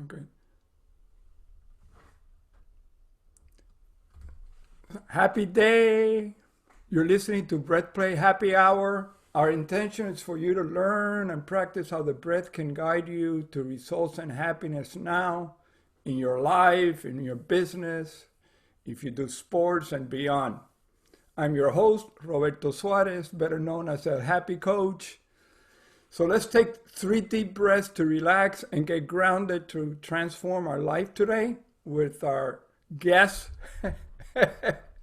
Okay. Happy day. You're listening to Breath Play Happy Hour. Our intention is for you to learn and practice how the breath can guide you to results and happiness now, in your life, in your business, if you do sports and beyond. I'm your host, Roberto Suarez, better known as El Happy Coach. So let's take 3 deep breaths to relax and get grounded to transform our life today with our guest,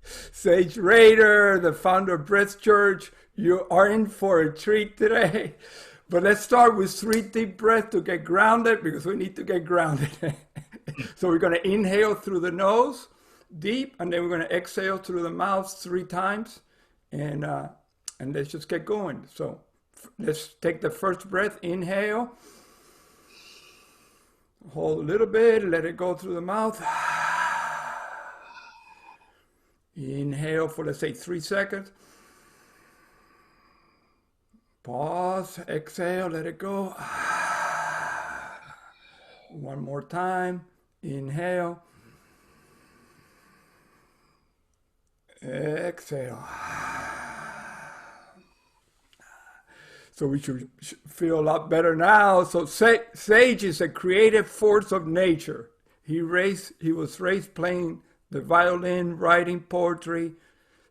Sage Rader, the founder of Breath Church. You are in for a treat today. But let's start with 3 deep breaths to get grounded, because we need to get grounded. So we're going to inhale through the nose, deep, and then we're going to exhale through the mouth 3 times. And let's just get going. So let's take the first breath. Inhale. Hold a little bit. Let it go through the mouth. Inhale for, let's say, 3 seconds. Pause. Exhale. Let it go. One more time. Inhale. Exhale. So we should feel a lot better now. So Sage is a creative force of nature. He was raised playing the violin, writing poetry,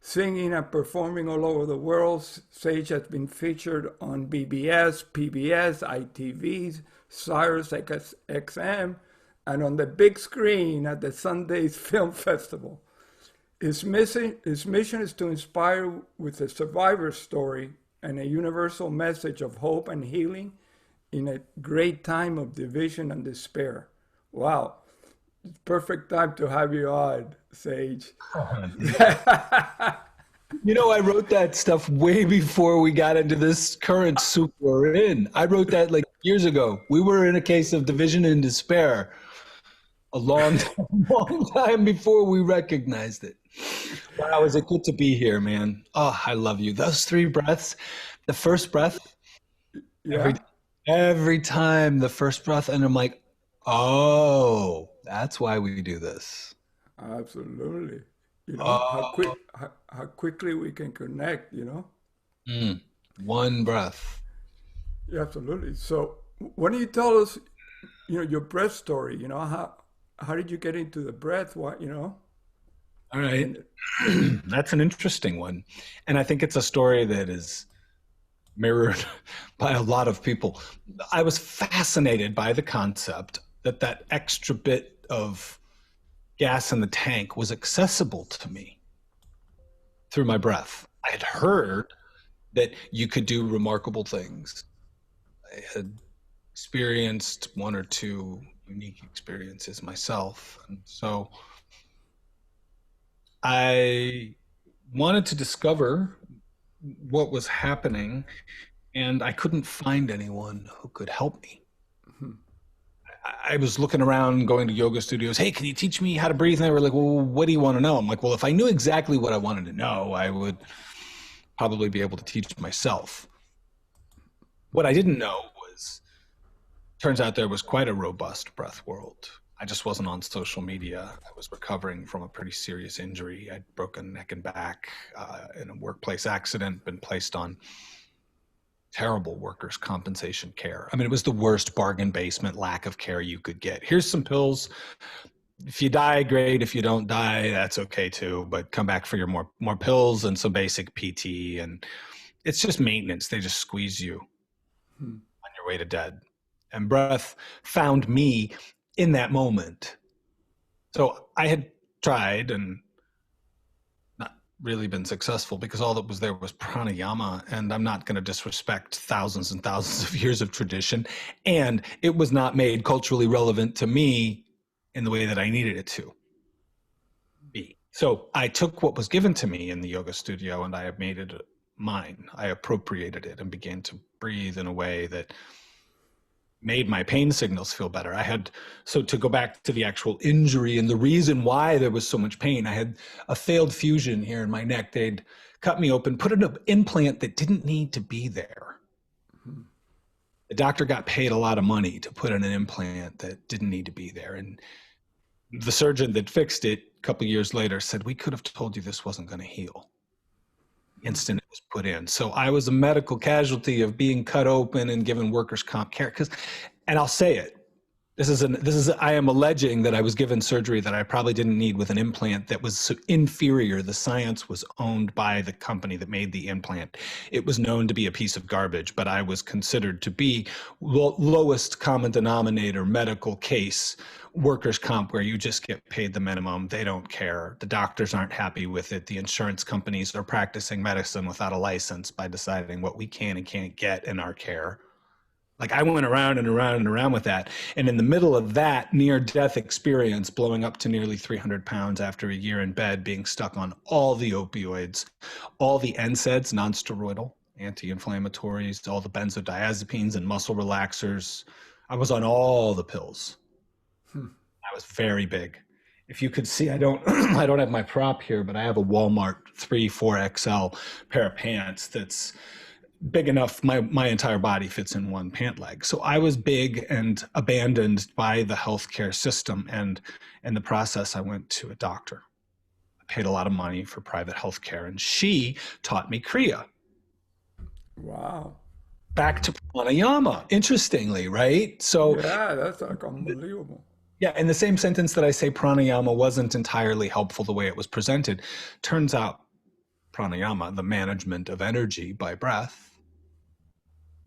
singing and performing all over the world. Sage has been featured on BBS, PBS, ITVs, Sirius XM, and on the big screen at the Sundance Film Festival. His mission is to inspire with a survivor story and a universal message of hope and healing in a great time of division and despair. Wow. Perfect time to have you on, Sage. You know, I wrote that stuff way before we got into this current soup we're in. I wrote that like years ago. We were in a case of division and despair a long time before we recognized it. Wow, is it good to be here, man. Oh, I love you. Those 3 breaths, the first breath, Yeah. every time the first breath, and I'm like, oh, that's why we do this. Absolutely. You know, Oh, how quickly we can connect, you know? one breath. Yeah, absolutely. So why don't you tell us, your breath story, how did you get into the breath? What, All right. and That's an interesting one. And I think it's a story that is mirrored by a lot of people. I was fascinated by the concept that extra bit of gas in the tank was accessible to me through my breath. I had heard that you could do remarkable things. I had experienced 1 or 2 unique experiences myself. And so I wanted to discover what was happening, and I couldn't find anyone who could help me. I was looking around, going to yoga studios. Hey, can you teach me how to breathe? And they were like, well, what do you want to know? I'm like, well, if I knew exactly what I wanted to know, I would probably be able to teach myself. What I didn't know was, turns out there was quite a robust breath world. I just wasn't on social media. I was recovering from a pretty serious injury. I'd broken neck and back in a workplace accident, been placed on terrible workers' compensation care. I mean, it was the worst bargain basement lack of care you could get. Here's some pills. If you die, great. If you don't die, that's okay too. But come back for your more pills and some basic PT. And it's just maintenance. They just squeeze you on your way to dead. And breath found me in that moment. So I had tried and not really been successful, because all that was there was pranayama, and I'm not going to disrespect thousands and thousands of years of tradition, and it was not made culturally relevant to me in the way that I needed it to be. So I took what was given to me in the yoga studio and I have made it mine. I appropriated it and began to breathe in a way that made my pain signals feel better. So to go back to the actual injury and the reason why there was so much pain, I had a failed fusion here in my neck. They'd cut me open, put an implant that didn't need to be there. The doctor got paid a lot of money to put in an implant that didn't need to be there. And the surgeon that fixed it a couple of years later said, we could have told you this wasn't going to heal instant it was put in. So I was a medical casualty of being cut open and given workers' comp care. And I'll say it, I am alleging that I was given surgery that I probably didn't need with an implant that was so inferior. The science was owned by the company that made the implant. It was known to be a piece of garbage, but I was considered to be lowest common denominator medical case, workers' comp, where you just get paid the minimum. They don't care. The doctors aren't happy with it. The insurance companies are practicing medicine without a license by deciding what we can and can't get in our care. Like I went around and around and around with that. And in the middle of that near-death experience, blowing up to nearly 300 pounds after a year in bed, being stuck on all the opioids, all the NSAIDs, non-steroidal, anti-inflammatories, all the benzodiazepines and muscle relaxers. I was on all the pills. I was very big. If you could see, I don't have my prop here, but I have a Walmart 3-4XL pair of pants that's big enough, my entire body fits in one pant leg. So I was big and abandoned by the healthcare system. And in the process, I went to a doctor. I paid a lot of money for private healthcare, and she taught me Kriya. Wow. Back to pranayama, interestingly, right? So yeah, that's like unbelievable. Yeah, in the same sentence that I say pranayama wasn't entirely helpful the way it was presented, turns out pranayama, the management of energy by breath,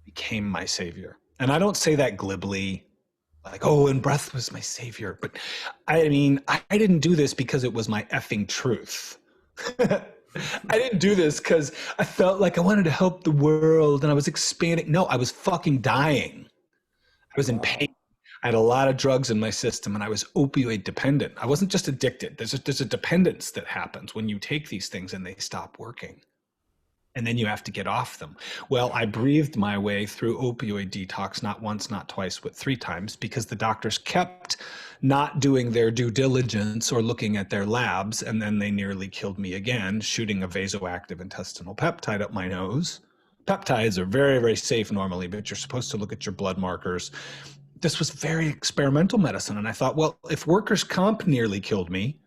became my savior. And I don't say that glibly, like, oh, and breath was my savior. But I mean, I didn't do this because it was my effing truth. I didn't do this because I felt like I wanted to help the world and I was expanding. No, I was fucking dying. I was in pain. I had a lot of drugs in my system and I was opioid dependent. I wasn't just addicted. There's a dependence that happens when you take these things and they stop working. And then you have to get off them. Well, I breathed my way through opioid detox, not once, not twice, but 3 times, because the doctors kept not doing their due diligence or looking at their labs. And then they nearly killed me again, shooting a vasoactive intestinal peptide up my nose. Peptides are very, very safe normally, but you're supposed to look at your blood markers. This was very experimental medicine. And I thought, well, if workers' comp nearly killed me,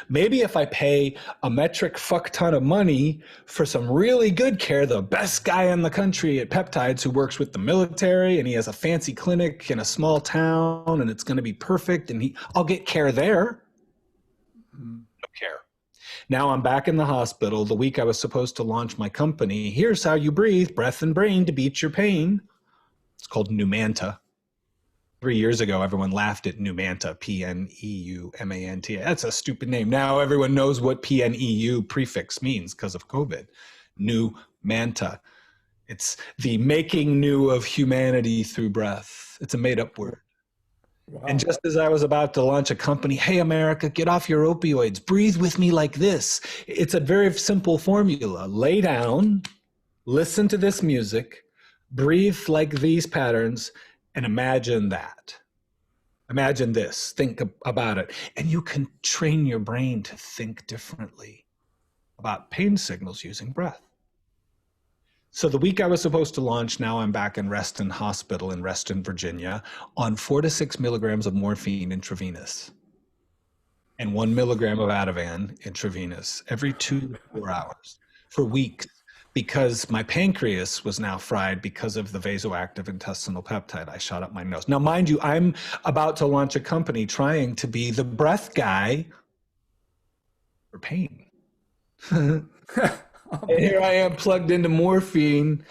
maybe if I pay a metric fuck ton of money for some really good care, the best guy in the country at peptides who works with the military and he has a fancy clinic in a small town and it's going to be perfect and I'll get care there. No care. Now I'm back in the hospital. The week I was supposed to launch my company. Here's how you breathe, breath and brain to beat your pain. It's called Numanta. 3 years ago, everyone laughed at Numanta, P-N-E-U-M-A-N-T. That's a stupid name. Now everyone knows what P-N-E-U prefix means because of COVID. Numanta. It's the making new of humanity through breath. It's a made-up word. Wow. And just as I was about to launch a company, hey, America, get off your opioids. Breathe with me like this. It's a very simple formula. Lay down, listen to this music, breathe like these patterns, and imagine that. Imagine this. Think about it. And you can train your brain to think differently about pain signals using breath. So the week I was supposed to launch, now I'm back in Reston Hospital in Reston, Virginia, on 4 to 6 milligrams of morphine intravenous and 1 milligram of Ativan intravenous every 2 to 4 hours for weeks. Because my pancreas was now fried because of the vasoactive intestinal peptide I shot up my nose. Now, mind you, I'm about to launch a company trying to be the breath guy for pain. And here I am plugged into morphine.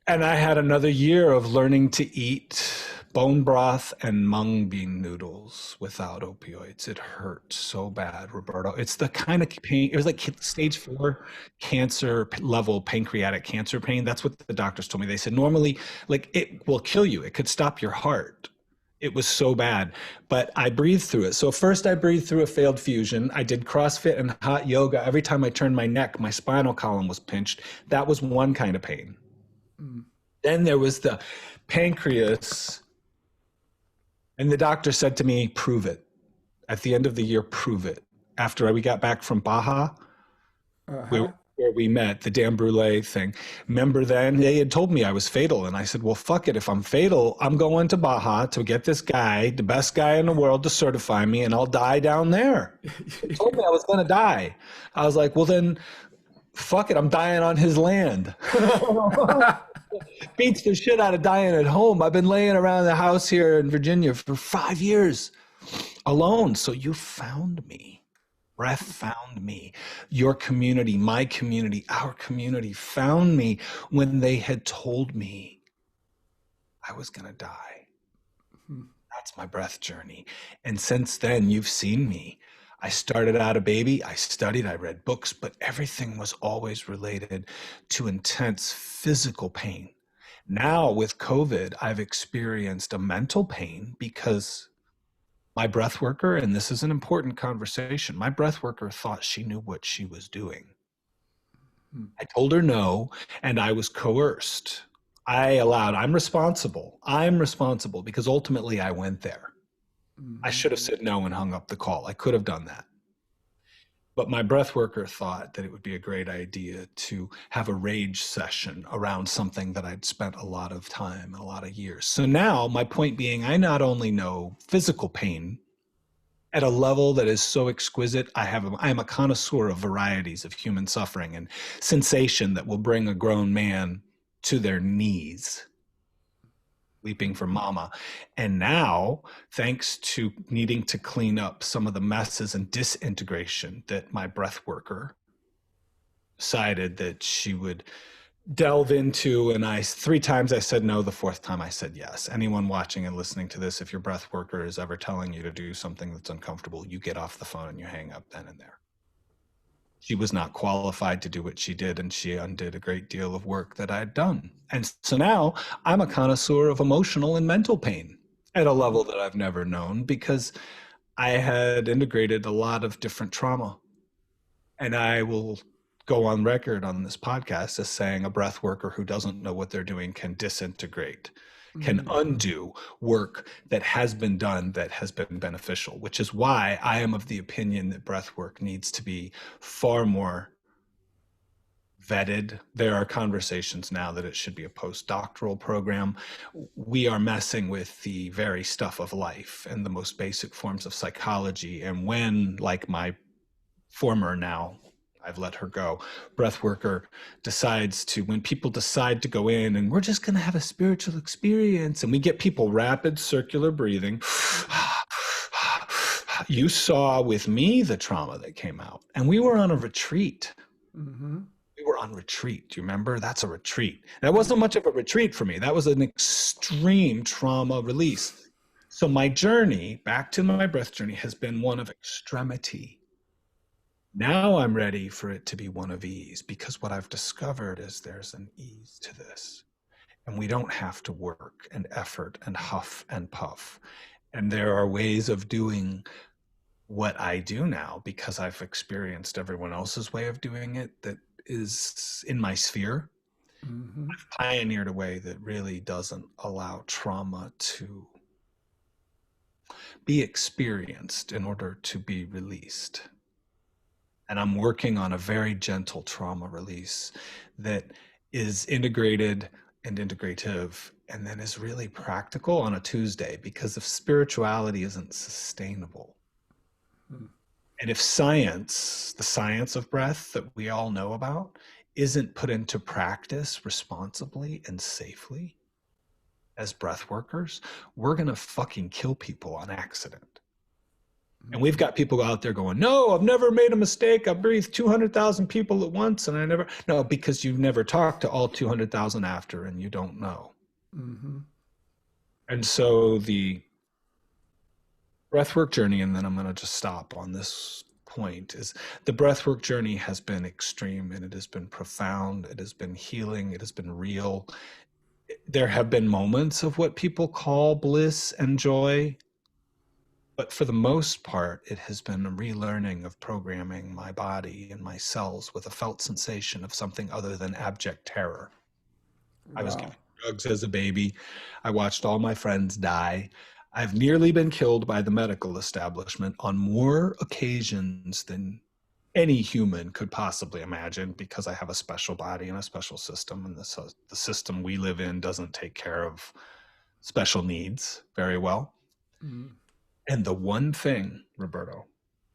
And I had another year of learning to eat bone broth and mung bean noodles without opioids. It hurt so bad, Roberto. It's the kind of pain, it was like stage 4 cancer level pancreatic cancer pain. That's what the doctors told me. They said, normally, like, it will kill you. It could stop your heart. It was so bad, but I breathed through it. So first I breathed through a failed fusion. I did CrossFit and hot yoga. Every time I turned my neck, my spinal column was pinched. That was one kind of pain. Then there was the pancreas. And the doctor said to me, prove it. At the end of the year, prove it. After we got back from Baja, where we met, the Dan Brule thing. Remember then they had told me I was fatal. And I said, well, fuck it. If I'm fatal, I'm going to Baja to get this guy, the best guy in the world, to certify me, and I'll die down there. They told me I was going to die. I was like, well, then fuck it. I'm dying on his land. Beats the shit out of dying at home. I've been laying around the house here in Virginia for 5 years alone. So you found me. Breath found me. Your community, my community, our community found me when they had told me I was going to die. That's my breath journey. And since then, you've seen me. I started out a baby. I studied, I read books, but everything was always related to intense physical pain. Now with COVID, I've experienced a mental pain because my breath worker, and this is an important conversation, my breath worker thought she knew what she was doing. I told her no, and I was coerced. I'm responsible because ultimately I went there. I should have said no and hung up the call. I could have done that. But my breath worker thought that it would be a great idea to have a rage session around something that I'd spent a lot of time and a lot of years. So now my point being, I not only know physical pain at a level that is so exquisite, I am a connoisseur of varieties of human suffering and sensation that will bring a grown man to their knees, leaping for mama. And now, thanks to needing to clean up some of the messes and disintegration that my breath worker decided that she would delve into, and 3 times I said no, the 4th time I said yes. Anyone watching and listening to this, if your breath worker is ever telling you to do something that's uncomfortable, you get off the phone and you hang up then and there. She was not qualified to do what she did, and she undid a great deal of work that I had done. And so now I'm a connoisseur of emotional and mental pain at a level that I've never known, because I had integrated a lot of different trauma. And I will go on record on this podcast as saying a breath worker who doesn't know what they're doing can disintegrate, can undo work that has been done that has been beneficial, which is why I am of the opinion that breath work needs to be far more vetted. There are conversations now that it should be a postdoctoral program. We are messing with the very stuff of life and the most basic forms of psychology. And when, like my former, now I've let her go, breath worker decides to, when people decide to go in and we're just going to have a spiritual experience, and we get people rapid circular breathing. You saw with me the trauma that came out, and we were on a retreat. We were on retreat. Do you remember? That's a retreat. That wasn't much of a retreat for me. That was an extreme trauma release. So my journey back to my breath journey has been one of extremity. Now I'm ready for it to be one of ease, because what I've discovered is there's an ease to this, and we don't have to work and effort and huff and puff. And there are ways of doing what I do now because I've experienced everyone else's way of doing it that is in my sphere. I've pioneered a way that really doesn't allow trauma to be experienced in order to be released. And I'm working on a very gentle trauma release that is integrated and integrative, and then is really practical on a Tuesday, because if spirituality isn't sustainable, and if science, the science of breath that we all know about, isn't put into practice responsibly and safely as breath workers, we're going to fucking kill people on accident. And we've got people out there going, no, I've never made a mistake. I breathed 200,000 people at once and I never, no, because you've never talked to all 200,000 after and you don't know. And so the breathwork journey, and then I'm going to just stop on this point, is the breathwork journey has been extreme, and it has been profound. It has been healing. It has been real. There have been moments of what people call bliss and joy. But for the most part, it has been a relearning of programming my body and my cells with a felt sensation of something other than abject terror. Wow. I was given drugs as a baby. I watched all my friends die. I've nearly been killed by the medical establishment on more occasions than any human could possibly imagine, because I have a special body and a special system, and the system we live in doesn't take care of special needs very well. Mm. And the one thing, Roberto,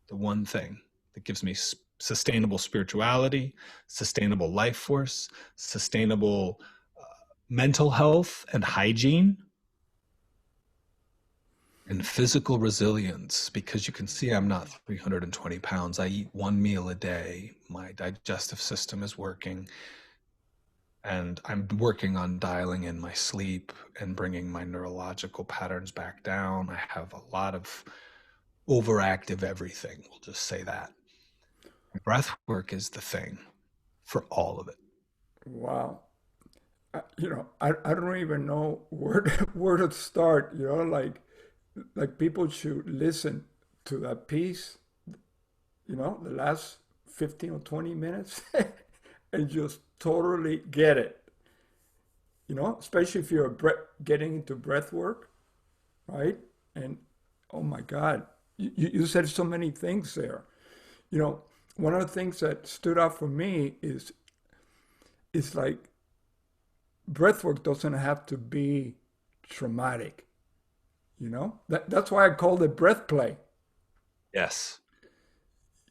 the one thing that gives me sustainable spirituality, sustainable life force, sustainable mental health and hygiene, and physical resilience, because you can see I'm not 320 pounds. I eat one meal a day. My digestive system is working. And I'm working on dialing in my sleep and bringing my neurological patterns back down. I have a lot of overactive everything. We'll just say that. Breath work is the thing for all of it. Wow. I don't even know where where to start, like people should listen to that piece, the last 15 or 20 minutes and just totally get it, especially if you're getting into breath work, right? And oh my God, you said so many things there. One of the things that stood out for me is like breathwork doesn't have to be traumatic. That's why I called it breath play. Yes.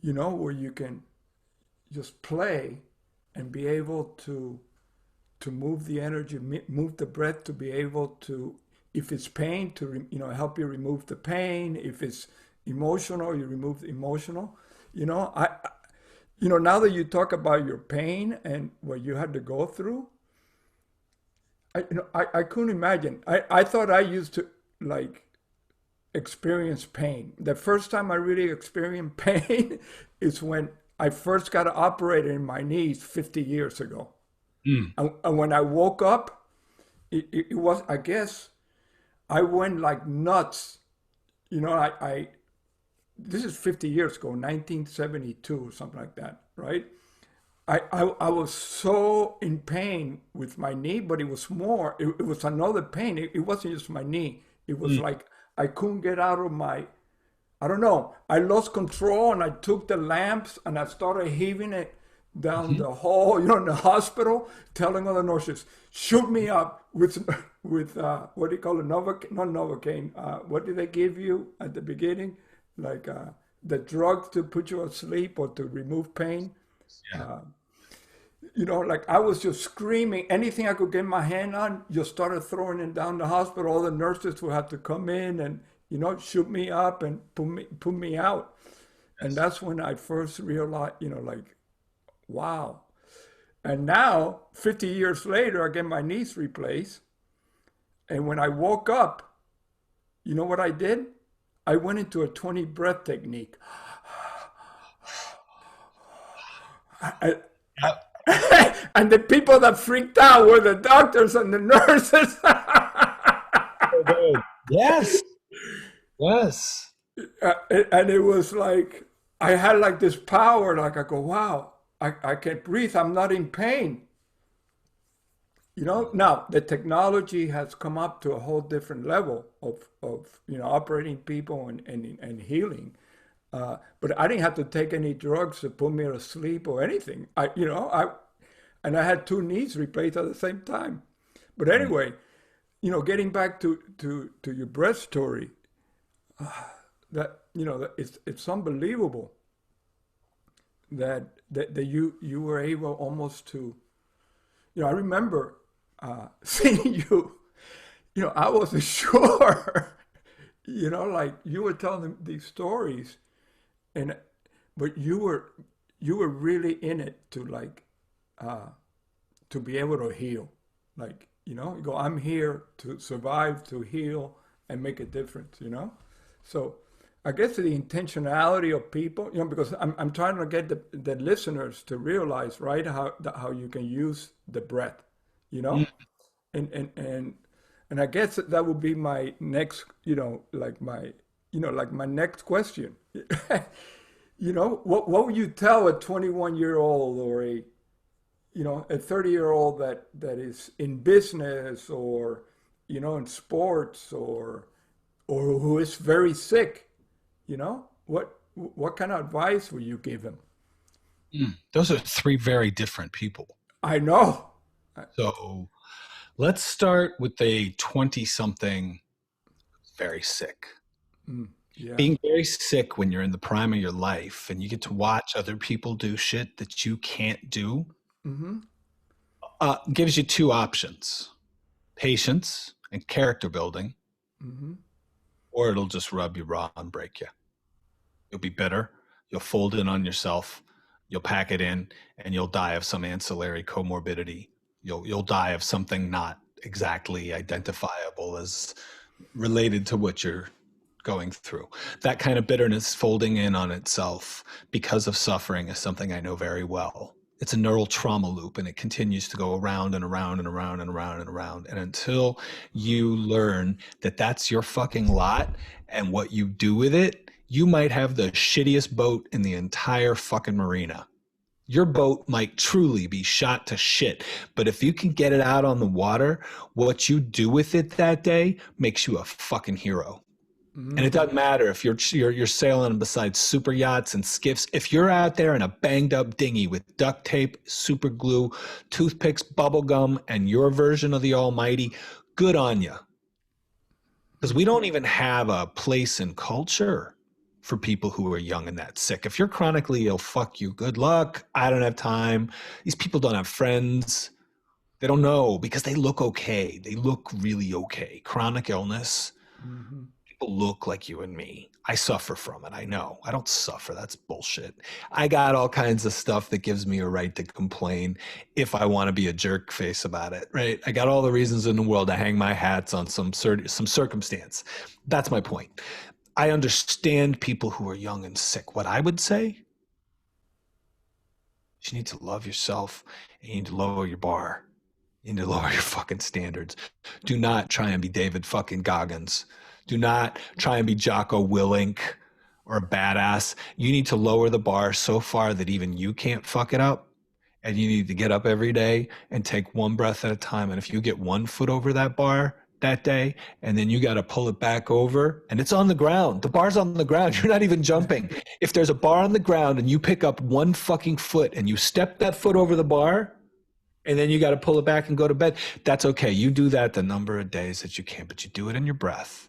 Where you can just play and be able to move the energy, move the breath to be able to, if it's pain, to help you remove the pain. If it's emotional, you remove the emotional. Now that you talk about your pain and what you had to go through, I couldn't imagine. I thought I used to like experience pain. The first time I really experienced pain is when I first got operated in my knees 50 years ago. Mm. And when I woke up, it was, I guess, I went like nuts. I this is 50 years ago, 1972 or something like that, right? I was so in pain with my knee, but it was more, it was another pain. It wasn't just my knee. It was like I couldn't get out of I don't know. I lost control and I took the lamps and I started heaving it down the hall, in the hospital, telling all the nurses, shoot me up with what do you call it? Not Novocaine. What did they give you at the beginning? Like the drug to put you asleep or to remove pain. Yeah. Like I was just screaming. Anything I could get my hand on, just started throwing it down the hospital. All the nurses would have to come in and, shoot me up and put me out. And that's when I first realized, like, wow. And now, 50 years later, I get my knees replaced. And when I woke up, you know what I did? I went into a 20 breath technique. And the people that freaked out were the doctors and the nurses. Yes. Yes. And it was like, I had like this power, like I go, wow, I can breathe. I'm not in pain. Now the technology has come up to a whole different level of operating people and healing. But I didn't have to take any drugs to put me to sleep or anything. And I had two knees replaced at the same time. But anyway, getting back to your breath story, that it's unbelievable that you were able almost to, I remember seeing you. I wasn't sure. Like you were telling these stories, but you were really in it to like to be able to heal. Like you go, I'm here to survive, to heal, and make a difference. So I guess the intentionality of people, because I'm trying to get the listeners to realize, right, how you can use the breath, and I guess that would be my next, like my next question. What would you tell a 21-year-old or a 30-year-old that is in business or in sports or who is very sick? What kind of advice would you give him? Those are three very different people. I know. So let's start with a 20-something very sick. Yeah. Being very sick when you're in the prime of your life and you get to watch other people do shit that you can't do Mm-hmm. gives you two options: patience and character building, Mm-hmm. or it'll just rub you raw and break you. You'll be bitter, you'll fold in on yourself, you'll pack it in, and you'll die of some ancillary comorbidity. You'll die of something not exactly identifiable as related to what you're going through. That kind of bitterness folding in on itself because of suffering is something I know very well. It's a neural trauma loop, and it continues to go around and around and around and around and around. And until you learn that that's your fucking lot and what you do with it, you might have the shittiest boat in the entire fucking marina. Your boat might truly be shot to shit, but if you can get it out on the water, what you do with it that day makes you a fucking hero. And it doesn't matter if you're sailing beside super yachts and skiffs. If you're out there in a banged up dinghy with duct tape, super glue, toothpicks, bubble gum, and your version of the Almighty, good on you. Because we don't even have a place in culture for people who are young and that sick. If you're chronically ill, fuck you. Good luck. I don't have time. These people don't have friends. They don't know because they look okay. They look really okay. Chronic illness. Mm-hmm. People look like you and me. I suffer from it. I know. I don't suffer. That's bullshit. I got all kinds of stuff that gives me a right to complain if I want to be a jerk face about it, right? I got all the reasons in the world to hang my hats on some circumstance. That's my point. I understand people who are young and sick. What I would say, you need to love yourself and you need to lower your bar. You need to lower your fucking standards. Do not try and be David fucking Goggins. Do not try and be Jocko Willink or a badass. You need to lower the bar so far that even you can't fuck it up. And you need to get up every day and take one breath at a time. And if you get 1 foot over that bar that day, and then you got to pull it back over, and it's on the ground. The bar's on the ground. You're not even jumping. If there's a bar on the ground and you pick up 1 fucking foot and you step that foot over the bar, and then you got to pull it back and go to bed, that's okay. You do that the number of days that you can, but you do it in your breath.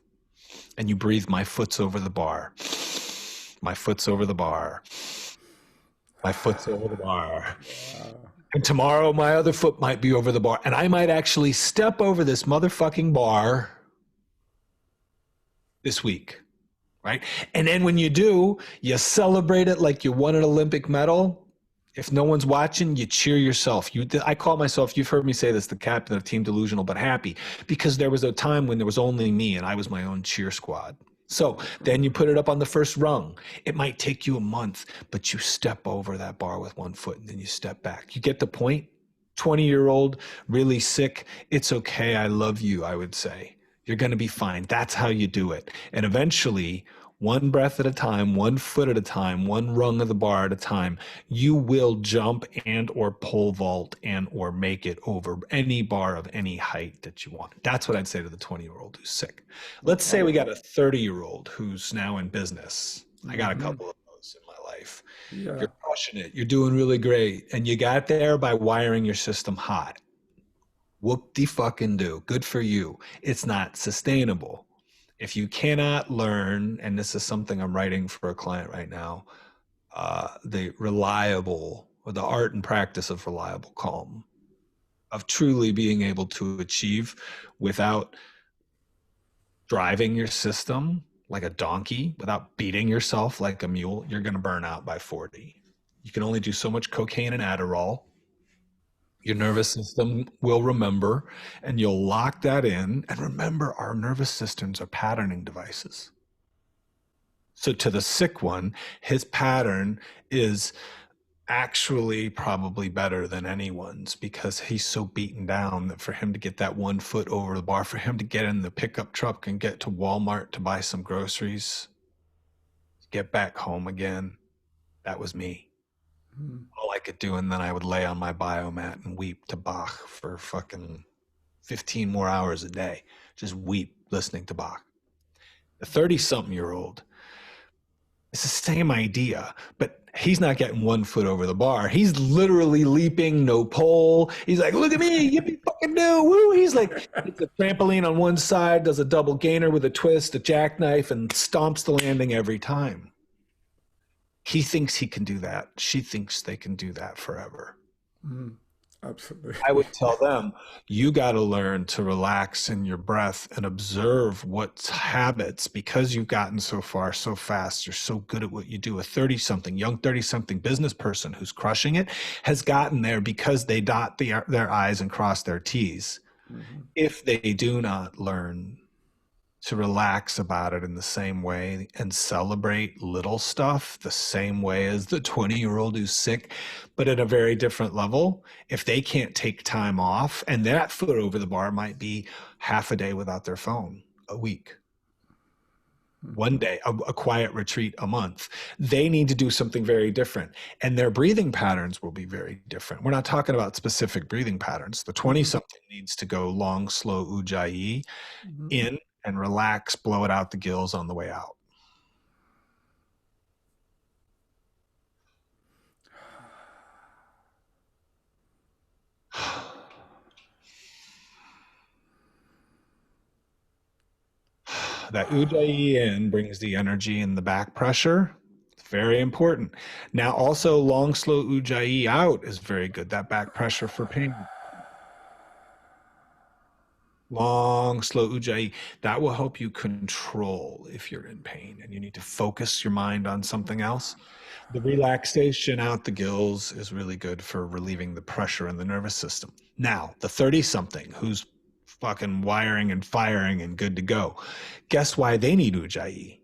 And you breathe, my foot's over the bar. My foot's over the bar. My foot's over the bar. And tomorrow my other foot might be over the bar. And I might actually step over this motherfucking bar this week, right? And then when you do, you celebrate it like you won an Olympic medal. If no one's watching, you cheer yourself. I call myself, you've heard me say this, the captain of Team Delusional but Happy, because there was a time when there was only me and I was my own cheer squad. So then you put it up on the first rung. It might take you a month, but you step over that bar with 1 foot and then you step back. You get the point? 20-year-old, really sick. It's okay. I love you, I would say. You're going to be fine. That's how you do it. And eventually, 1 breath at a time, 1 foot at a time, 1 rung of the bar at a time, you will jump and or pole vault and or make it over any bar of any height that you want. That's what I'd say to the 20-year-old who's sick. Let's say we got a 30-year-old who's now in business. I got a couple of those in my life. Yeah. You're crushing it. You're doing really great. And you got there by wiring your system hot. Whoop-de-fucking-do. Good for you. It's not sustainable. If you cannot learn, and this is something I'm writing for a client right now, the art and practice of reliable calm, of truly being able to achieve without driving your system like a donkey, without beating yourself like a mule, you're going to burn out by 40. You can only do so much cocaine and Adderall. Your nervous system will remember, and you'll lock that in. And remember, our nervous systems are patterning devices. So to the sick one, his pattern is actually probably better than anyone's because he's so beaten down that for him to get that 1 foot over the bar, for him to get in the pickup truck and get to Walmart to buy some groceries, get back home again, that was me. All I could do, and then I would lay on my biomat and weep to Bach for fucking 15 more hours a day. Just weep listening to Bach. The 30-something-year-old, it's the same idea, but He's not getting 1 foot over the bar. He's literally leaping, no pole. He's like, look at me, yippee fucking do, woo. He's like, hits a trampoline on one side, does a double gainer with a twist, a jackknife, and stomps the landing every time. He thinks he can do that. She thinks they can do that forever. Absolutely. I would tell them, you got to learn to relax in your breath and observe what's habits, because you've gotten so far so fast. You're so good at what you do. A 30-something, young 30-something business person who's crushing it has gotten there because they dot their I's and cross their T's. If they do not learn to relax about it in the same way and celebrate little stuff the same way as the 20-year-old who's sick, but at a very different level, if they can't take time off, and that foot over the bar might be half a day without their phone a week, one day, a quiet retreat a month, they need to do something very different. And their breathing patterns will be very different. We're not talking about specific breathing patterns. The 20-something needs to go long, slow Ujjayi in and relax, blow it out the gills on the way out. That Ujjayi in brings the energy and the back pressure. It's very important. Now also long, slow Ujjayi out is very good. That back pressure for pain. Long, slow Ujjayi, that will help you control if you're in pain and you need to focus your mind on something else. The relaxation out the gills is really good for relieving the pressure in the nervous system. Now, the 30-something who's fucking wiring and firing and good to go, guess why they need Ujjayi?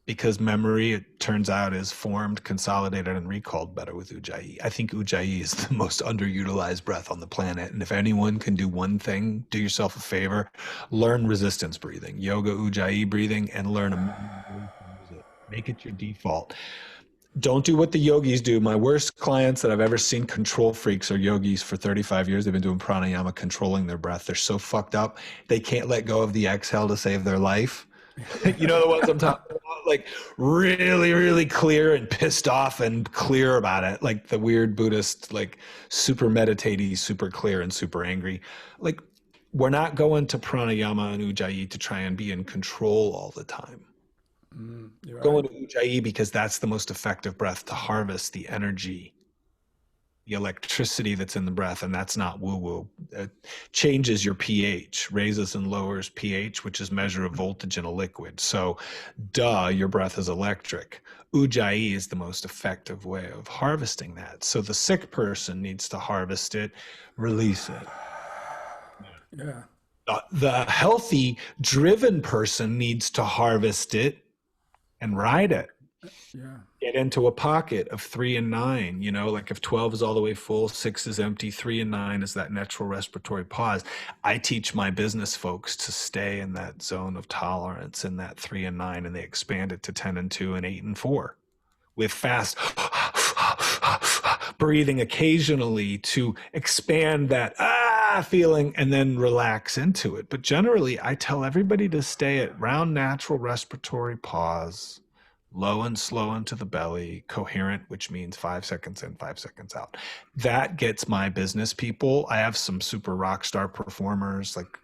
Because memory, it turns out, is formed, consolidated, and recalled better with Ujjayi. I think Ujjayi is the most underutilized breath on the planet. And if anyone can do one thing, do yourself a favor, learn resistance breathing, yoga Ujjayi breathing, and learn a make it your default. Don't do what the yogis do. My worst clients that I've ever seen, control freaks, are yogis for 35 years. They've been doing pranayama, controlling their breath. They're so fucked up. They can't let go of the exhale to save their life. You know the ones I'm talking about, like really, really clear and pissed off and clear about it. Like the weird Buddhist, like super meditative, super clear and super angry. Like we're not going to pranayama and Ujjayi to try and be in control all the time. Right. Going to Ujjayi because that's the most effective breath to harvest the energy, the electricity that's in the breath, and that's not woo-woo. It changes your pH, raises and lowers pH, which is measure of voltage in a liquid. So, your breath is electric. Ujjayi is the most effective way of harvesting that. So the sick person needs to harvest it, release it. Yeah. The healthy, driven person needs to harvest it and ride it. Yeah. Get into a pocket of 3 and 9, you know, like if 12 is all the way full, 6 is empty, 3 and 9 is that natural respiratory pause. I teach my business folks to stay in that zone of tolerance in that 3 and 9, and they expand it to 10 and 2 and 8 and 4 with fast breathing occasionally to expand that feeling and then relax into it. But generally, I tell everybody to stay at round natural respiratory pause, low and slow into the belly, coherent, which means 5 seconds in, 5 seconds out. That gets my business people. I have some super rock star performers, like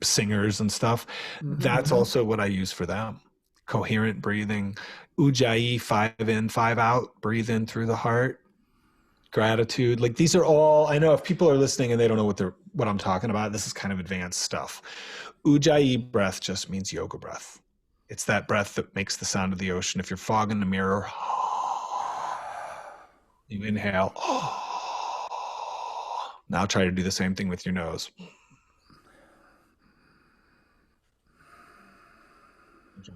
singers and stuff. That's also what I use for them. Coherent breathing, Ujjayi, 5 in, 5 out, breathe in through the heart. Gratitude. Like these are all, I know if people are listening and they don't know what I'm talking about, this is kind of advanced stuff. Ujjayi breath just means yoga breath. It's that breath that makes the sound of the ocean. If you're fogging the mirror, you inhale. Now try to do the same thing with your nose.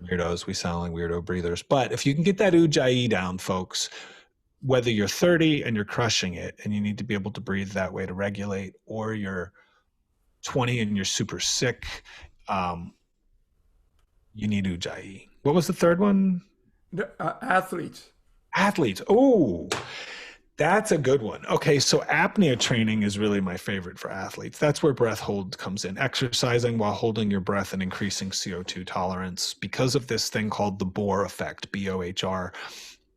Weirdos, we sound like weirdo breathers. But if you can get that Ujjayi down, folks, whether you're 30 and you're crushing it and you need to be able to breathe that way to regulate, or you're 20 and you're super sick, you need Ujjayi. What was the third one? Athletes. Athletes. Oh, that's a good one. Okay, so apnea training is really my favorite for athletes. That's where breath hold comes in. Exercising while holding your breath and increasing CO2 tolerance because of this thing called the Bohr effect, BOHR.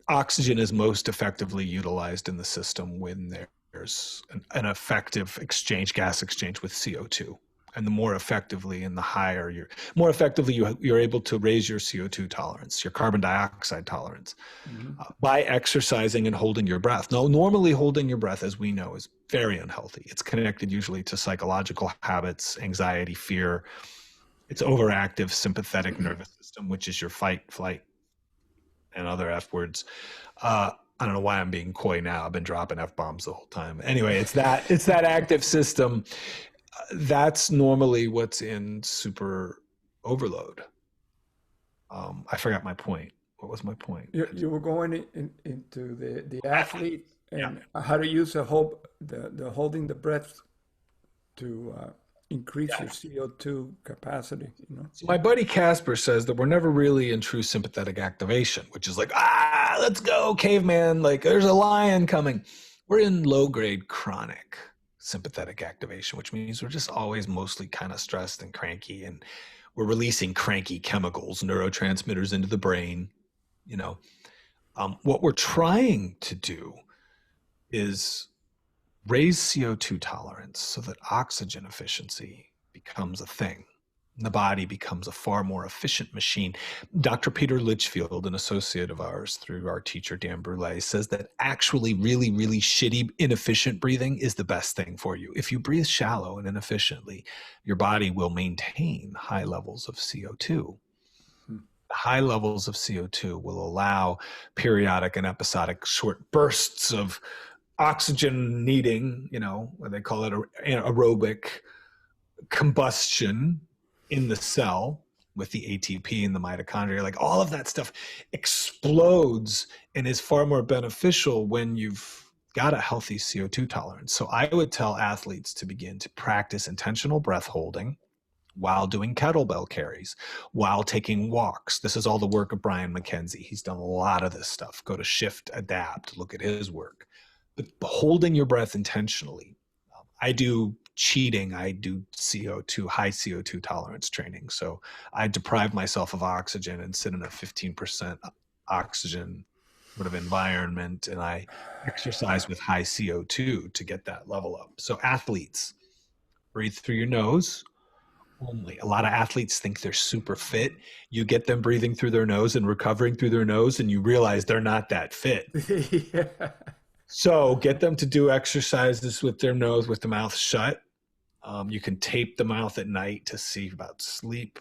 oxygen is most effectively utilized in the system when there's an effective gas exchange with CO2. And the more effectively and the higher you're able to raise your CO2 tolerance, your carbon dioxide tolerance, by exercising and holding your breath. Now, normally holding your breath, as we know, is very unhealthy. It's connected usually to psychological habits, anxiety, fear. It's overactive sympathetic nervous system, which is your fight, flight, and other F words. I don't know why I'm being coy now. I've been dropping F-bombs the whole time. Anyway, it's that active system. That's normally what's in super overload. I forgot my point. What was my point? You were going into the athlete and how to use the holding the breath to increase your CO2 capacity. So my buddy Casper says that we're never really in true sympathetic activation, which is like, let's go, caveman. Like, there's a lion coming. We're in low-grade chronic sympathetic activation, which means we're just always mostly kind of stressed and cranky, and we're releasing cranky chemicals, neurotransmitters into the brain. What we're trying to do is raise CO2 tolerance so that oxygen efficiency becomes a thing. And the body becomes a far more efficient machine. Dr. Peter Litchfield, an associate of ours through our teacher, Dan Brule, says that actually really, really shitty, inefficient breathing is the best thing for you. If you breathe shallow and inefficiently, your body will maintain high levels of CO2. High levels of CO2 will allow periodic and episodic short bursts of oxygen needing, what they call it aerobic combustion in the cell with the ATP and the mitochondria. Like, all of that stuff explodes and is far more beneficial when you've got a healthy CO2 tolerance. So I would tell athletes to begin to practice intentional breath holding while doing kettlebell carries, while taking walks. This is all the work of Brian McKenzie. He's done a lot of this stuff. Go to Shift Adapt, look at his work. But holding your breath intentionally. I do cheating. I do high CO2 tolerance training. So I deprive myself of oxygen and sit in a 15% oxygen sort of environment, and I exercise with high CO2 to get that level up. So athletes, breathe through your nose only. A lot of athletes think they're super fit. You get them breathing through their nose and recovering through their nose, and you realize they're not that fit. Yeah. So get them to do exercises with their nose, with the mouth shut. You can tape the mouth at night to see about sleep.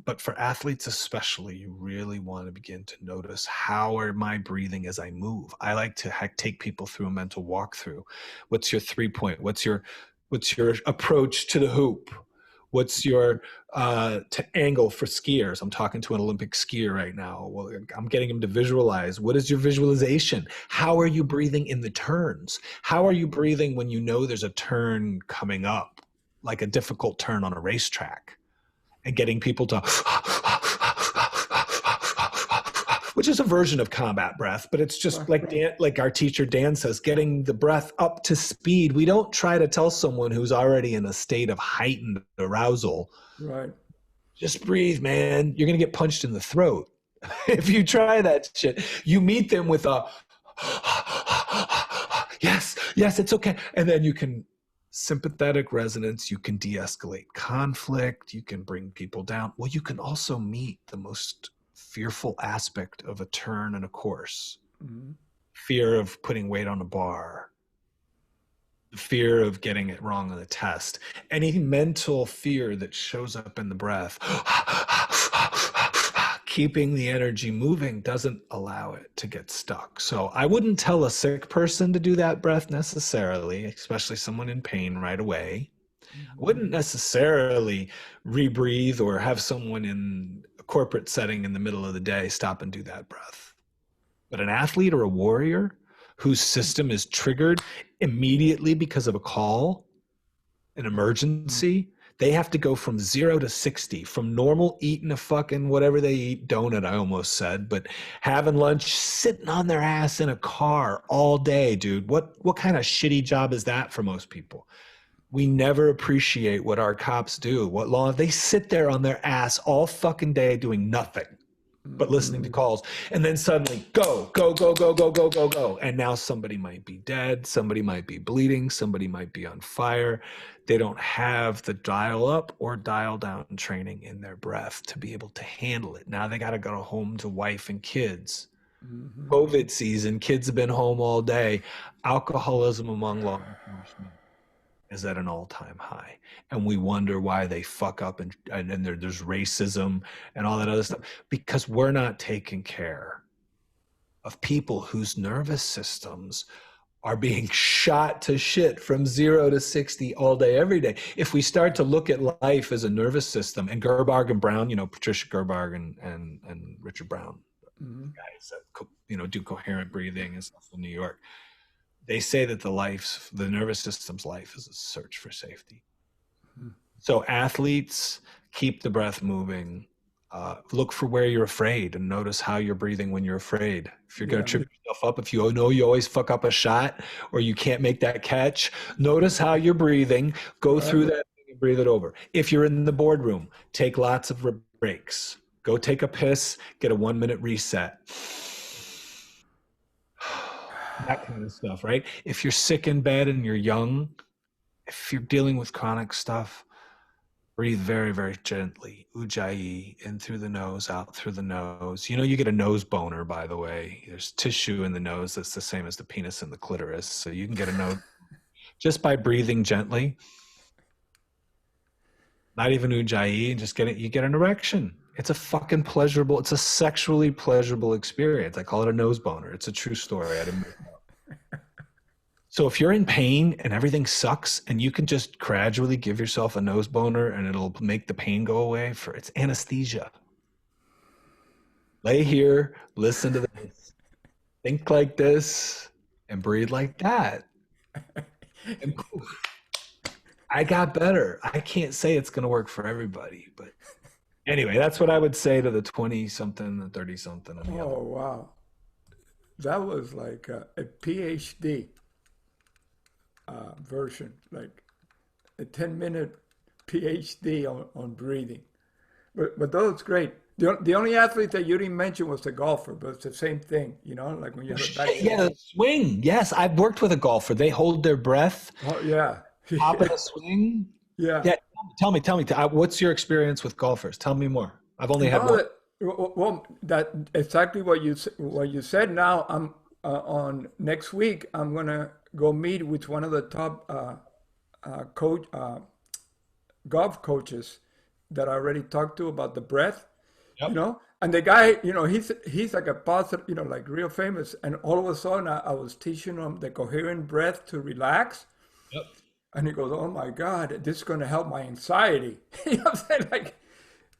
But for athletes especially, you really want to begin to notice, how am I breathing as I move? I like to take people through a mental walkthrough. What's your 3-point? What's your approach to the hoop? What's your angle for skiers? I'm talking to an Olympic skier right now. Well, I'm getting him to visualize. What is your visualization? How are you breathing in the turns? How are you breathing when you know there's a turn coming up, like a difficult turn on a racetrack? And getting people to, which is a version of combat breath, but it's just like our teacher Dan says, getting the breath up to speed. We don't try to tell someone who's already in a state of heightened arousal, right, just breathe, man. You're going to get punched in the throat. If you try that shit, you meet them with a, yes, it's okay. And then you can sympathetic resonance, you can de-escalate conflict, you can bring people down. Well, you can also meet the most fearful aspect of a turn and a course. Mm-hmm. Fear of putting weight on a bar, the fear of getting it wrong on a test, any mental fear that shows up in the breath. Keeping the energy moving doesn't allow it to get stuck. So I wouldn't tell a sick person to do that breath necessarily, especially someone in pain right away. I wouldn't necessarily rebreathe or have someone in a corporate setting in the middle of the day stop and do that breath. But an athlete or a warrior whose system is triggered immediately because of a call, an emergency, they have to go from 0 to 60, from normal eating a fucking whatever they eat, donut, I almost said, but having lunch, sitting on their ass in a car all day, dude. What kind of shitty job is that for most people? We never appreciate what our cops do. What law? They sit there on their ass all fucking day doing nothing. but listening to calls. And then suddenly go, go, go, go, go, go, go, go. And now somebody might be dead. Somebody might be bleeding. Somebody might be on fire. They don't have the dial up or dial down training in their breath to be able to handle it. Now they got to go home to wife and kids. COVID season, kids have been home all day. Alcoholism among law enforcement is at an all-time high, and we wonder why they fuck up, and there's racism and all that other stuff, because we're not taking care of people whose nervous systems are being shot to shit from 0 to 60 all day, every day. If we start to look at life as a nervous system, and Gerbarg and Brown, Patricia Gerbarg and Richard Brown, guys that do coherent breathing and stuff in New York, they say that the nervous system's life is a search for safety. So athletes, keep the breath moving. Look for where you're afraid and notice how you're breathing when you're afraid. If you're going to trip yourself up, if you know you always fuck up a shot or you can't make that catch, notice how you're breathing. Go through that and breathe it over. If you're in the boardroom, take lots of breaks. Go take a piss, get a 1-minute reset. That kind of stuff, right? If you're sick in bed and you're young, if you're dealing with chronic stuff, breathe very, very gently. Ujjayi, in through the nose, out through the nose. You get a nose boner, by the way. There's tissue in the nose that's the same as the penis and the clitoris. So you can get a nose just by breathing gently. Not even Ujjayi, just you get an erection. It's a fucking pleasurable, it's a sexually pleasurable experience. I call it a nose boner. It's a true story. I didn't make it up. So if you're in pain and everything sucks and you can just gradually give yourself a nose boner and it'll make the pain go away, it's anesthesia. Lay here, listen to this, think like this, and breathe like that. And poof, I got better. I can't say it's going to work for everybody, but anyway, that's what I would say to the 20-something, the 30-something. Oh, wow. That was like a PhD version, like a 10-minute PhD on breathing. But that was great. The only athlete that you didn't mention was the golfer, but it's the same thing, like when you have a back. Yeah, swing. Yes, I've worked with a golfer. They hold their breath. Oh, yeah. Top of the swing. Yeah. Tell me. What's your experience with golfers? Tell me more. I've only had one. Well, that exactly what you said. Now I'm on next week. I'm gonna go meet with one of the top golf coaches that I already talked to about the breath. Yep. And the guy, he's like a positive, like real famous. And all of a sudden, I was teaching him the coherent breath to relax. Yep. And he goes, "Oh my God, this is going to help my anxiety." You know what I'm saying? Like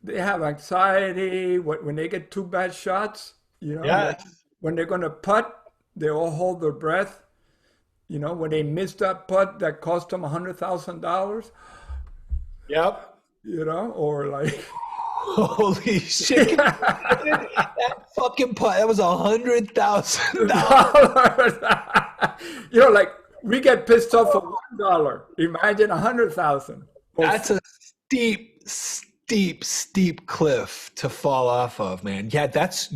they have anxiety when they get 2 bad shots. Like, when they're going to putt, they all hold their breath. When they miss that putt that cost them $100,000. Yep. Or like. Holy shit! That fucking putt. That was $100,000. Like we get pissed off for $1. Imagine 100,000. That's a steep cliff to fall off of, man. Yeah, that's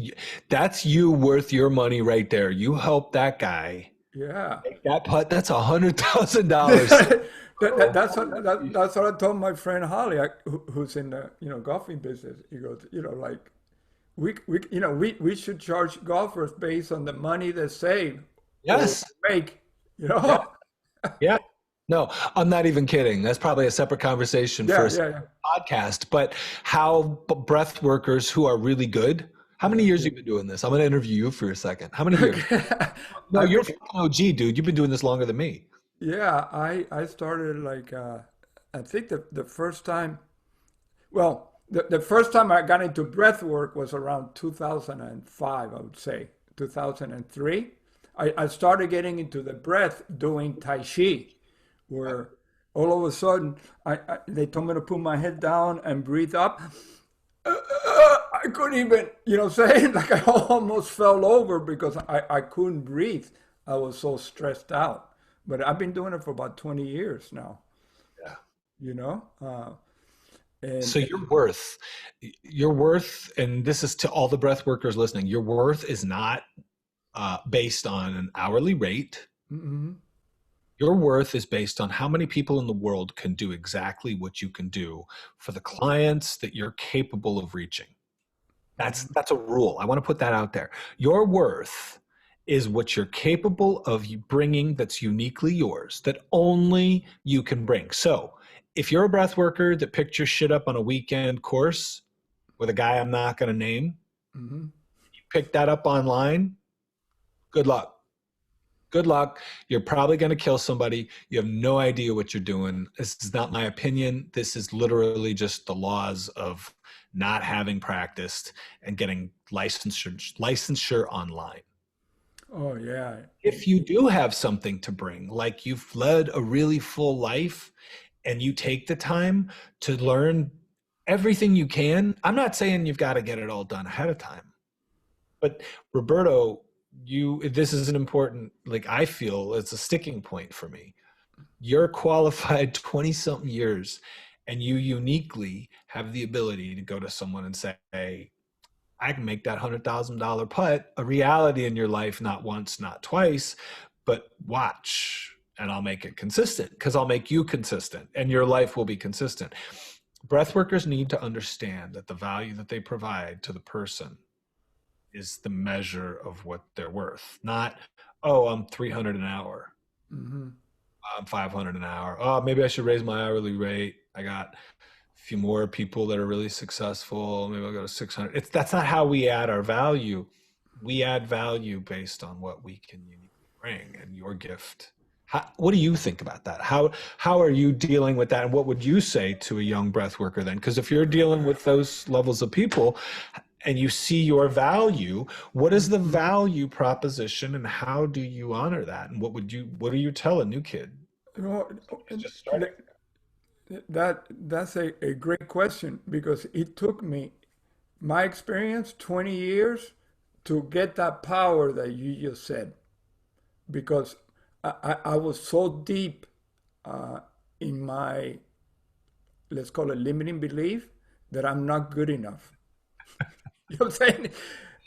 you worth your money right there. You help that guy. Yeah. Make that putt. That's $100,000. That's what I told my friend Holly, who's in the golfing business. He goes, like we should charge golfers based on the money they save. Yes. Or make. Yeah. No, I'm not even kidding. That's probably a separate conversation for a podcast. But how breath workers who are really good. How many years have you been doing this? I'm going to interview you for a second. How many years? No, you're an OG, dude. You've been doing this longer than me. Yeah, I started like I think the first time. Well, the first time I got into breathwork was around 2005, I would say 2003. I started getting into the breath doing Tai Chi, where all of a sudden they told me to put my head down and breathe up. I couldn't even, say like I almost fell over because I couldn't breathe. I was so stressed out. But I've been doing it for about 20 years now. Yeah. And So your worth, and this is to all the breath workers listening, your worth is not based on an hourly rate. mm-hmm, Your worth is based on how many people in the world can do exactly what you can do for the clients that you're capable of reaching. That's a rule. I want to put that out there. Your worth is what you're capable of bringing that's uniquely yours, that only you can bring. So if you're a breath worker that picked your shit up on a weekend course with a guy I'm not going to name, mm-hmm. you picked that up online, good luck. Good luck. You're probably going to kill somebody. You have no idea what you're doing. This is not my opinion. This is literally just the laws of not having practiced and getting licensure online. Oh yeah. If you do have something to bring, like you've led a really full life and you take the time to learn everything you can, I'm not saying you've got to get it all done ahead of time. But Roberto, this is an important, like, I feel it's a sticking point for me. You're qualified 20 something years and you uniquely have the ability to go to someone and say, hey, I can make that $100,000 putt a reality in your life, not once, not twice, but watch, and I'll make it consistent, because I'll make you consistent and your life will be consistent. Breathworkers need to understand that the value that they provide to the person is the measure of what they're worth. Not, oh, I'm 300 an hour. Mm-hmm. I'm 500 an hour. Oh, maybe I should raise my hourly rate. I got a few more people that are really successful. Maybe I'll go to 600. That's not how we add our value. We add value based on what we can uniquely bring and your gift. What do you think about that? How are you dealing with that? And what would you say to a young breath worker then? Because if you're dealing with those levels of people, and you see your value, what is the value proposition and how do you honor that? And what do you tell a new kid? You know, Just starting. that's a great question, because it took me, my experience, 20 years to get that power that you just said, because I was so deep in my, let's call it limiting belief, that I'm not good enough. You know what I'm saying?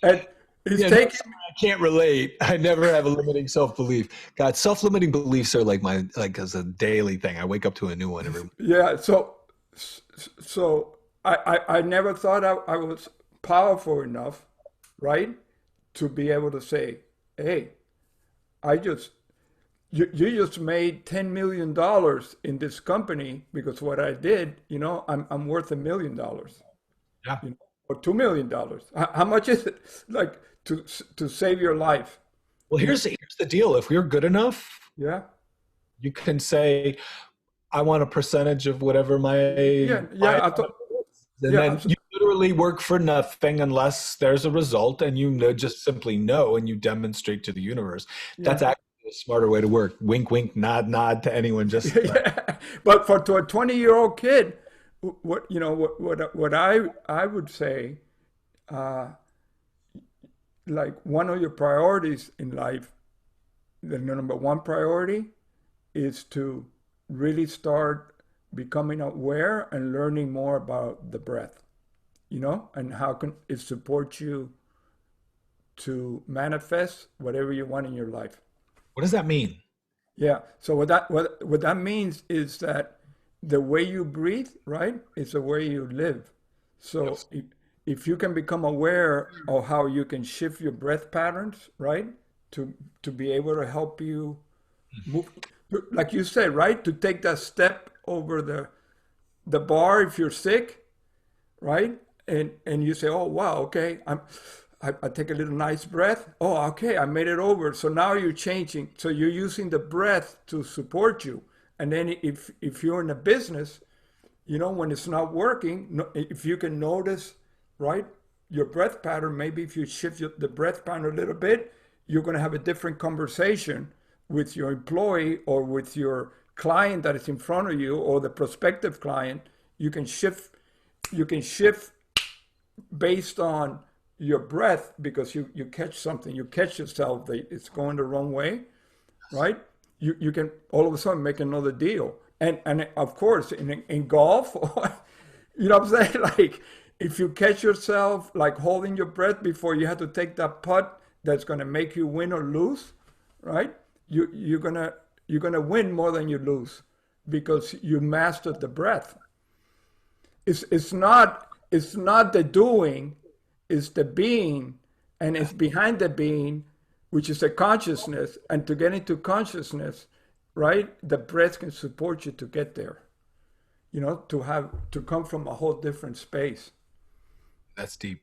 And it's Yeah, taking, I can't relate. I never have a limiting self-belief. God, self-limiting beliefs are like as a daily thing. I wake up to a new one every morning. yeah. So I never thought I was powerful enough, right, to be able to say, hey, I just, you just made $10 million in this company because what I did, I'm worth $1 million. Yeah. Or $2 million. How much is it? Like to save your life? Well, You know? here's the deal. If you're good enough, Yeah, you can say, I want a percentage of whatever my yeah, yeah. client I thought, is. And yeah, then you literally work for nothing unless there's a result, and you know, just simply know, and you demonstrate to the universe. That's yeah, actually a smarter way to work. Wink, wink, nod, nod to anyone. Just yeah. But to a 20-year-old kid, what I would say, uh, like one of your priorities in life, the number one priority is to really start becoming aware and learning more about the breath, and how can it support you to manifest whatever you want in your life. what does that mean? Yeah. So what that means is that the way you breathe, right, is the way you live. So Yes. if you can become aware of how you can shift your breath patterns, right, to be able to help you move, like you said, right, to take that step over the bar if you're sick, right, and you say, oh wow, okay, I take a little nice breath. Oh, okay, I made it over. So now you're changing. So you're using the breath to support you. And then if you're in a business, when it's not working, if you can notice, right, your breath pattern, maybe if you shift the breath pattern a little bit, you're going to have a different conversation with your employee or with your client that is in front of you or the prospective client. You can shift based on your breath, because you catch something, you catch yourself that it's going the wrong way, right? You can all of a sudden make another deal. And of course in golf, You know what I'm saying? Like if you catch yourself like holding your breath before you have to take that putt that's gonna make you win or lose, right? You're gonna win more than you lose because you mastered the breath. It's not the doing, it's the being, and it's behind the being, which is the consciousness. And to get into consciousness, right, the breath can support you to get there. To come from a whole different space. That's deep.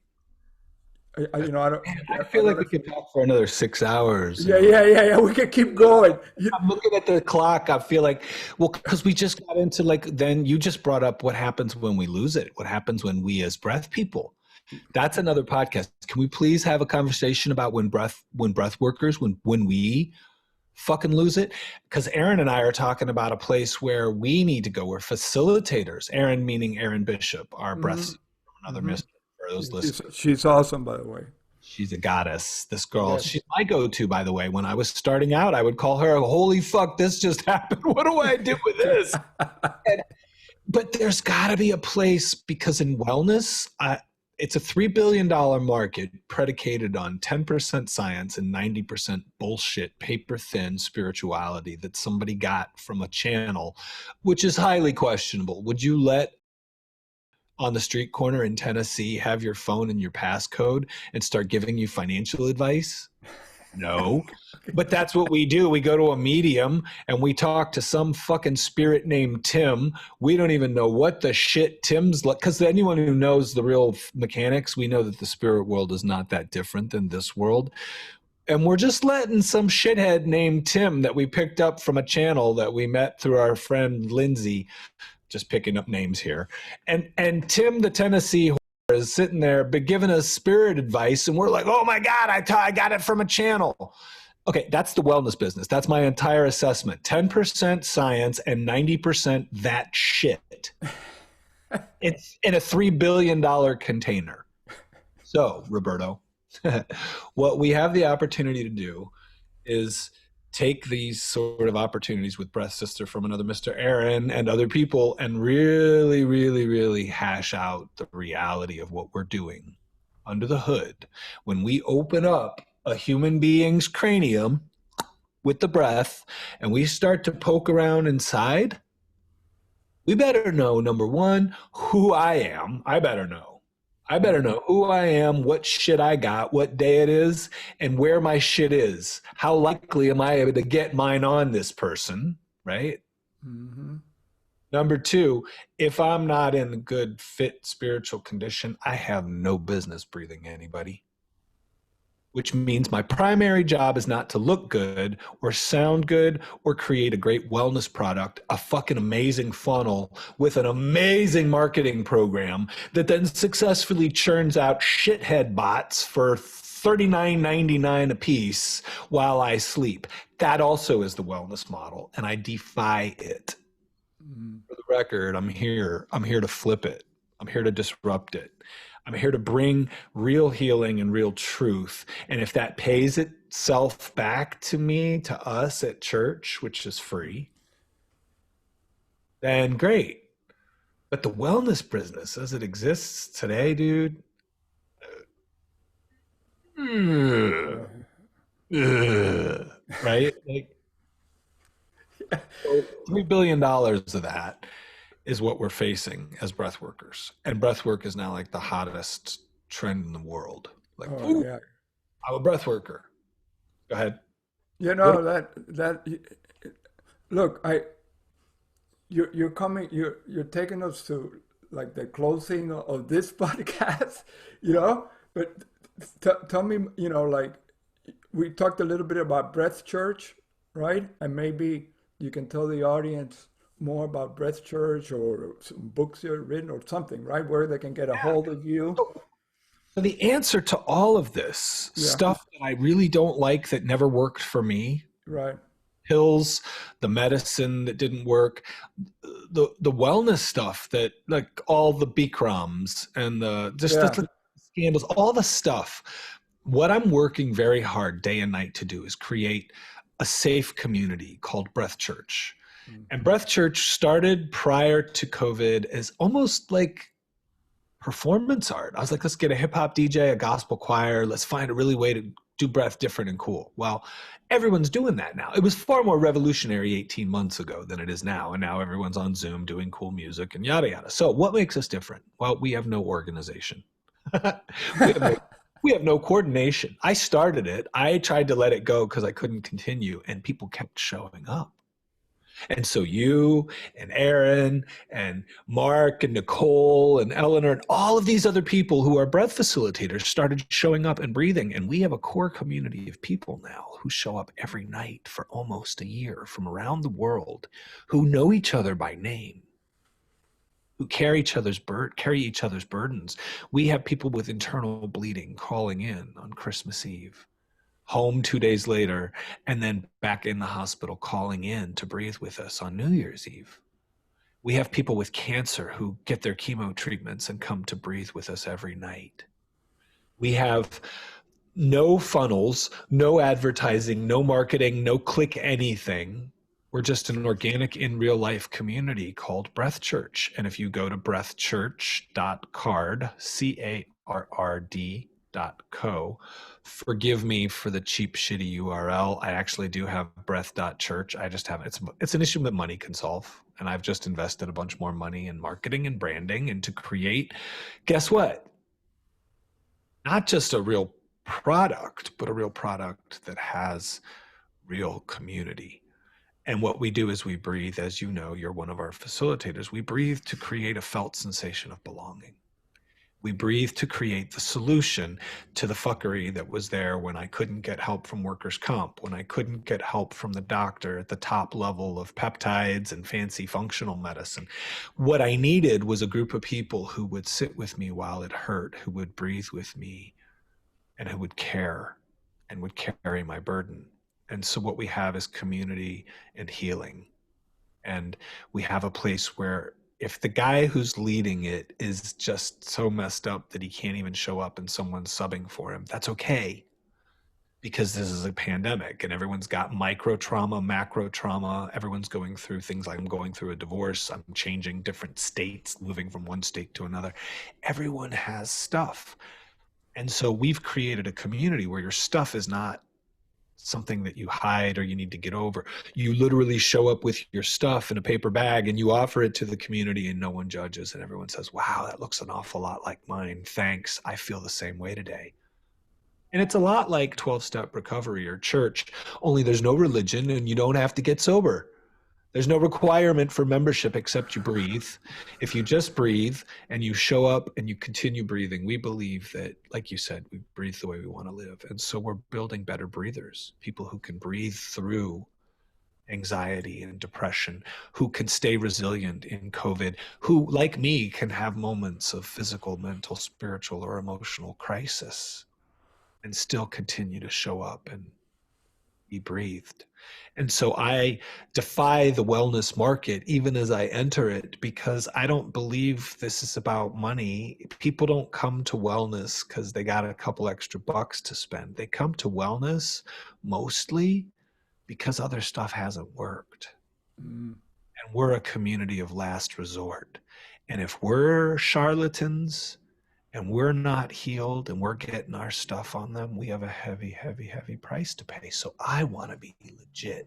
I don't. I feel like we could talk for another 6 hours. Yeah. We can keep going. I'm looking at the clock. I feel like, well, because we just got into then you just brought up what happens when we lose it. What happens when we as breath people? That's another podcast. Can we please have a conversation about when breath workers, when we fucking lose it? Because Aaron and I are talking about a place where we need to go. We're facilitators. Aaron meaning Aaron Bishop, our breath from another mystic. For those listeners. She's awesome, by the way. She's a goddess. This girl, Yes. she's my go-to, by the way. When I was starting out, I would call her, holy fuck, this just happened. What do I do with this? But there's got to be a place, because in wellness, it's a $3 billion market predicated on 10% science and 90% bullshit, paper-thin spirituality that somebody got from a channel, which is highly questionable. Would you let on the street corner in Tennessee have your phone and your passcode and start giving you financial advice? No. But that's what we do. We go to a medium and we talk to some fucking spirit named Tim. We don't even know what the shit Tim's like, because anyone who knows the real mechanics, we know that the spirit world is not that different than this world. And we're just letting some shithead named Tim that we picked up from a channel that we met through our friend Lindsay, just picking up names here. And Tim, the Tennessee whore, is sitting there but giving us spirit advice, and we're like, oh my God, I got it from a channel. Okay, that's the wellness business. That's my entire assessment. 10% science and 90% that shit. It's in a $3 billion container. So, Roberto, what we have the opportunity to do is take these sort of opportunities with Breath Sister from another Mr. Aaron and other people and really, really, really hash out the reality of what we're doing under the hood. When we open up a human being's cranium with the breath and we start to poke around inside, we better know, number one, who I am. I better know who I am, what shit I got, what day it is, and where my shit is. How likely am I able to get mine on this person, right? Mm-hmm. Number two, if I'm not in a good, fit spiritual condition, I have no business breathing anybody. Which means my primary job is not to look good or sound good or create a great wellness product, a fucking amazing funnel with an amazing marketing program that then successfully churns out shithead bots for $39.99 a piece while I sleep. That also is the wellness model, and I defy it. For the record, I'm here to flip it. I'm here to disrupt it. I'm here to bring real healing and real truth. And if that pays itself back to me, to us at church, which is free, then great. But the wellness business as it exists today, dude, right? Like, $3 billion of that is what we're facing as breath workers. And breath work is now like the hottest trend in the world. Like, yeah. I'm a breath worker. Go ahead. You know, look, you're taking us to like the closing of this podcast, you know, but tell me, you know, like we talked a little bit about Breath Church, right? And maybe you can tell the audience more about Breath Church or some books you've written or something, right? Where they can get a hold of you. So the answer to all of this stuff that I really don't like that never worked for me, right? Pills, the medicine that didn't work, the wellness stuff that like all the Bikrams and the scandals, all the stuff. What I'm working very hard day and night to do is create a safe community called Breath Church. And Breath Church started prior to COVID as almost like performance art. I was like, let's get a hip hop DJ, a gospel choir. Let's find a really way to do breath different and cool. Well, everyone's doing that now. It was far more revolutionary 18 months ago than it is now. And now everyone's on Zoom doing cool music and yada, yada. So what makes us different? Well, we have no organization. we have no coordination. I started it. I tried to let it go because I couldn't continue, and people kept showing up. And so you and Aaron and Mark and Nicole and Eleanor and all of these other people who are breath facilitators started showing up and breathing. And we have a core community of people now who show up every night for almost a year from around the world, who know each other by name, who carry each other's burdens. We have people with internal bleeding calling in on Christmas Eve, home 2 days later, and then back in the hospital calling in to breathe with us on New Year's Eve. We have people with cancer who get their chemo treatments and come to breathe with us every night. We have no funnels, no advertising, no marketing, no click anything. We're just an organic in real life community called Breath Church. And if you go to breathchurch.card, CARRD.co, forgive me for the cheap, shitty URL. I actually do have breath.church. I just haven't. It's an issue that money can solve. And I've just invested a bunch more money in marketing and branding and to create, guess what? Not just a real product, but a real product that has real community. And what we do is we breathe, as you know, you're one of our facilitators. We breathe to create a felt sensation of belonging. We breathe to create the solution to the fuckery that was there when I couldn't get help from workers' comp, when I couldn't get help from the doctor at the top level of peptides and fancy functional medicine. What I needed was a group of people who would sit with me while it hurt, who would breathe with me, and who would care and would carry my burden. And so what we have is community and healing. And we have a place where if the guy who's leading it is just so messed up that he can't even show up and someone's subbing for him, that's okay. Because this is a pandemic and everyone's got micro trauma, macro trauma. Everyone's going through things like I'm going through a divorce. I'm changing different states, moving from one state to another. Everyone has stuff. And so we've created a community where your stuff is not something that you hide or you need to get over. You literally show up with your stuff in a paper bag and you offer it to the community and no one judges and everyone says, wow, that looks an awful lot like mine. Thanks. I feel the same way today. And it's a lot like 12-step recovery or church, only there's no religion and you don't have to get sober. There's no requirement for membership except you breathe. If you just breathe and you show up and you continue breathing, we believe that, like you said, we breathe the way we want to live. And so we're building better breathers, people who can breathe through anxiety and depression, who can stay resilient in COVID, who, like me, can have moments of physical, mental, spiritual, or emotional crisis and still continue to show up and be breathed. And so I defy the wellness market even as I enter it, because I don't believe this is about money. People don't come to wellness because they got a couple extra bucks to spend. They come to wellness mostly because other stuff hasn't worked. And we're a community of last resort. And if we're charlatans and we're not healed and we're getting our stuff on them, we have a heavy, heavy, heavy price to pay. So I want to be legit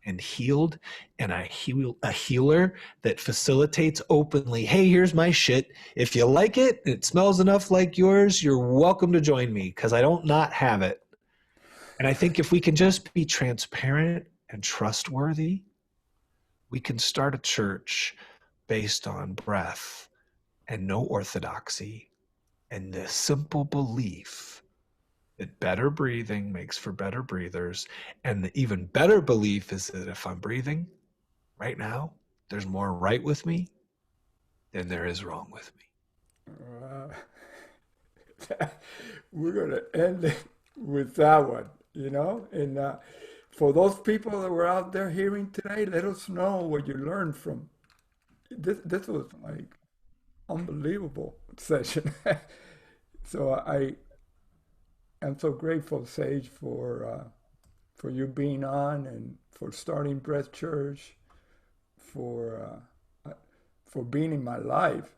and healed, and a healer that facilitates openly. Hey, here's my shit. If you like it, it smells enough like yours, you're welcome to join me because I don't not have it. And I think if we can just be transparent and trustworthy, we can start a church based on breath and no orthodoxy, and the simple belief that better breathing makes for better breathers. And the even better belief is that if I'm breathing right now, there's more right with me than there is wrong with me. We're going to end it with that one, you know? And for those people that were out there hearing today, let us know what you learned from this. This was like unbelievable session. So I'm so grateful, Sage, for you being on and for starting Breath Church, for being in my life.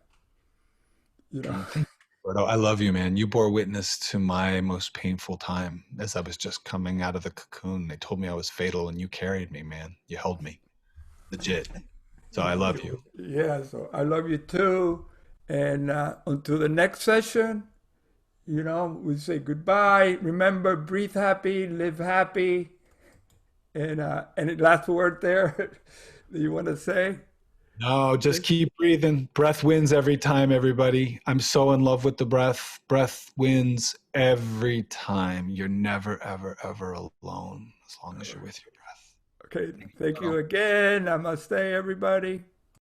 you know. Thank you, Roberto. I love you, man. You bore witness to my most painful time as I was just coming out of the cocoon. They told me I was fatal, and you carried me, man. You held me, legit. So I love you. Yeah, so I love you too. And until the next session, we say goodbye. Remember, breathe happy, live happy. And any last word there that you want to say? No, just keep breathing. Breath wins every time, everybody. I'm so in love with the breath. Breath wins every time. You're never, ever, ever alone as long as you're with your breath. Okay, Thank you, thank Roberto. you again. Namaste, everybody.